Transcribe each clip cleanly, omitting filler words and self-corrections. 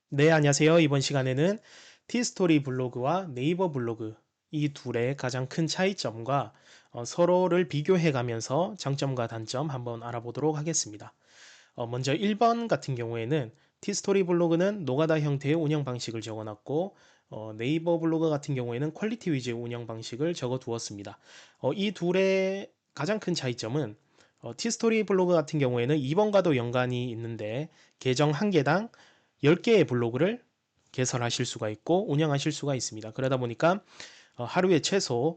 네, 안녕하세요. 이번 시간에는 티스토리 블로그와 네이버 블로그 이 둘의 가장 큰 차이점과 서로를 비교해 가면서 장점과 단점 한번 알아보도록 하겠습니다. 먼저 1번 같은 경우에는 티스토리 블로그는 노가다 형태의 운영 방식을 적어놨고 네이버 블로그 같은 경우에는 퀄리티 위주의 운영 방식을 적어 두었습니다. 이 둘의 가장 큰 차이점은 티스토리 블로그 같은 경우에는 2번과도 연관이 있는데 계정 한 개당 10개의 블로그를 개설하실 수가 있고 운영하실 수가 있습니다. 그러다 보니까 하루에 최소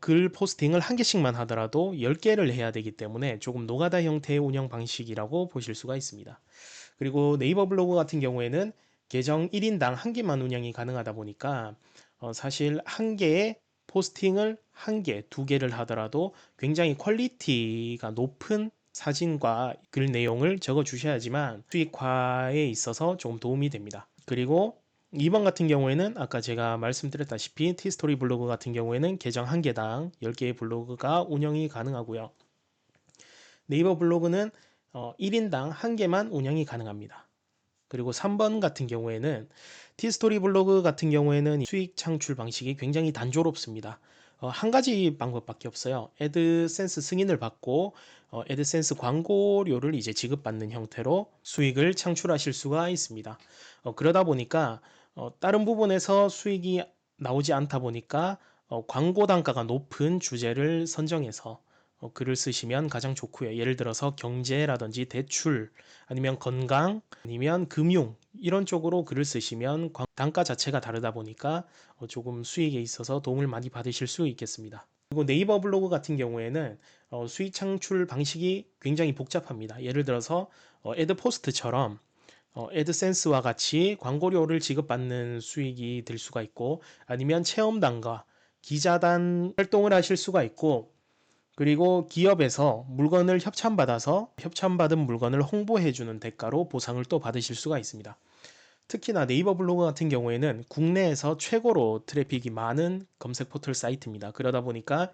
글 포스팅을 한 개씩만 하더라도 10개를 해야 되기 때문에 조금 노가다 형태의 운영 방식이라고 보실 수가 있습니다. 그리고 네이버 블로그 같은 경우에는 계정 1인당 한 개만 운영이 가능하다 보니까 사실 한 개의 포스팅을 한 개, 두 개를 하더라도 굉장히 퀄리티가 높은 사진과 글 내용을 적어 주셔야지만 수익화에 있어서 조금 도움이 됩니다. 그리고 2번 같은 경우에는 아까 제가 말씀드렸다시피 티스토리 블로그 같은 경우에는 계정 한 개당 10개의 블로그가 운영이 가능하고요. 네이버 블로그는 1인당 한 개만 운영이 가능합니다. 그리고 3번 같은 경우에는 티스토리 블로그 같은 경우에는 수익 창출 방식이 굉장히 단조롭습니다. 한 가지 방법밖에 없어요. 애드센스 승인을 받고 애드센스 광고료를 이제 지급받는 형태로 수익을 창출하실 수가 있습니다. 그러다 보니까 다른 부분에서 수익이 나오지 않다 보니까 광고 단가가 높은 주제를 선정해서 글을 쓰시면 가장 좋고요. 예를 들어서 경제라든지 대출 아니면 건강 아니면 금융 이런 쪽으로 글을 쓰시면 단가 자체가 다르다 보니까 조금 수익에 있어서 도움을 많이 받으실 수 있겠습니다. 그리고 네이버 블로그 같은 경우에는 수익 창출 방식이 굉장히 복잡합니다. 예를 들어서 애드 포스트처럼 애드센스와 같이 광고료를 지급받는 수익이 될 수가 있고 아니면 체험단과 기자단 활동을 하실 수가 있고 그리고 기업에서 물건을 협찬받아서 협찬받은 물건을 홍보해주는 대가로 보상을 또 받으실 수가 있습니다. 특히나 네이버 블로그 같은 경우에는 국내에서 최고로 트래픽이 많은 검색 포털 사이트입니다. 그러다 보니까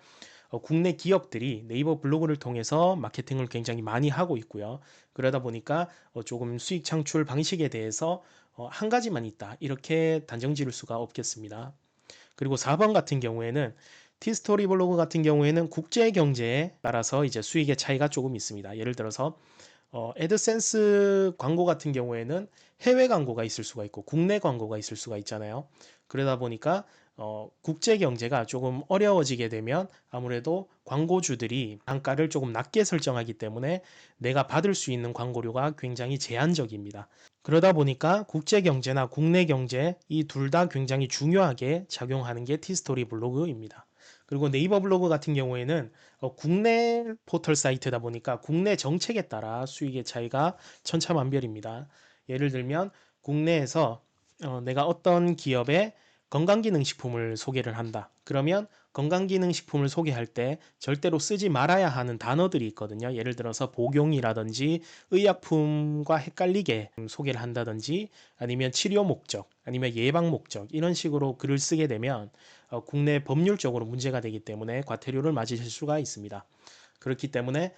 국내 기업들이 네이버 블로그를 통해서 마케팅을 굉장히 많이 하고 있고요. 그러다 보니까 조금 수익 창출 방식에 대해서 한 가지만 있다. 이렇게 단정 지을 수가 없겠습니다. 그리고 4번 같은 경우에는 티스토리 블로그 같은 경우에는 국제 경제에 따라서 이제 수익의 차이가 조금 있습니다. 예를 들어서 애드센스 광고 같은 경우에는 해외 광고가 있을 수가 있고 국내 광고가 있을 수가 있잖아요. 그러다 보니까 국제 경제가 조금 어려워지게 되면 아무래도 광고주들이 단가를 조금 낮게 설정하기 때문에 내가 받을 수 있는 광고료가 굉장히 제한적입니다. 그러다 보니까 국제 경제나 국내 경제 이 둘 다 굉장히 중요하게 작용하는 게 티스토리 블로그입니다. 그리고 네이버 블로그 같은 경우에는 국내 포털 사이트다 보니까 국내 정책에 따라 수익의 차이가 천차만별입니다. 예를 들면 국내에서 내가 어떤 기업의 건강기능식품을 소개를 한다. 그러면 건강기능식품을 소개할 때 절대로 쓰지 말아야 하는 단어들이 있거든요. 예를 들어서 복용이라든지 의약품과 헷갈리게 소개를 한다든지 아니면 치료 목적, 아니면 예방 목적 이런 식으로 글을 쓰게 되면 국내 법률적으로 문제가 되기 때문에 과태료를 맞으실 수가 있습니다. 그렇기 때문에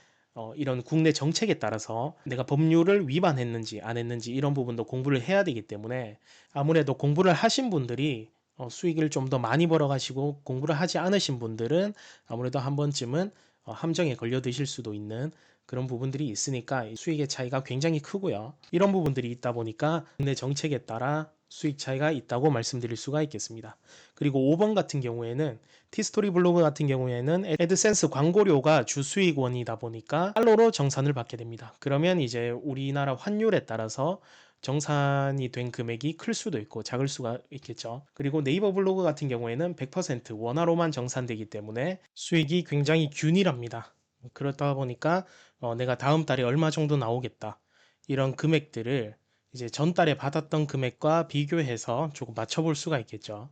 이런 국내 정책에 따라서 내가 법률을 위반했는지 안 했는지 이런 부분도 공부를 해야 되기 때문에 아무래도 공부를 하신 분들이 수익을 좀 더 많이 벌어가시고 공부를 하지 않으신 분들은 아무래도 한 번쯤은 함정에 걸려 드실 수도 있는 그런 부분들이 있으니까 수익의 차이가 굉장히 크고요. 이런 부분들이 있다 보니까 국내 정책에 따라 수익 차이가 있다고 말씀드릴 수가 있겠습니다. 그리고 5번 같은 경우에는 티스토리 블로그 같은 경우에는 애드센스 광고료가 주 수익원이다 보니까 달러로 정산을 받게 됩니다. 그러면 이제 우리나라 환율에 따라서 정산이 된 금액이 클 수도 있고 작을 수가 있겠죠. 그리고 네이버 블로그 같은 경우에는 100% 원화로만 정산되기 때문에 수익이 굉장히 균일합니다. 그렇다 보니까 내가 다음 달에 얼마 정도 나오겠다. 이런 금액들을 이제 전달에 받았던 금액과 비교해서 조금 맞춰볼 수가 있겠죠.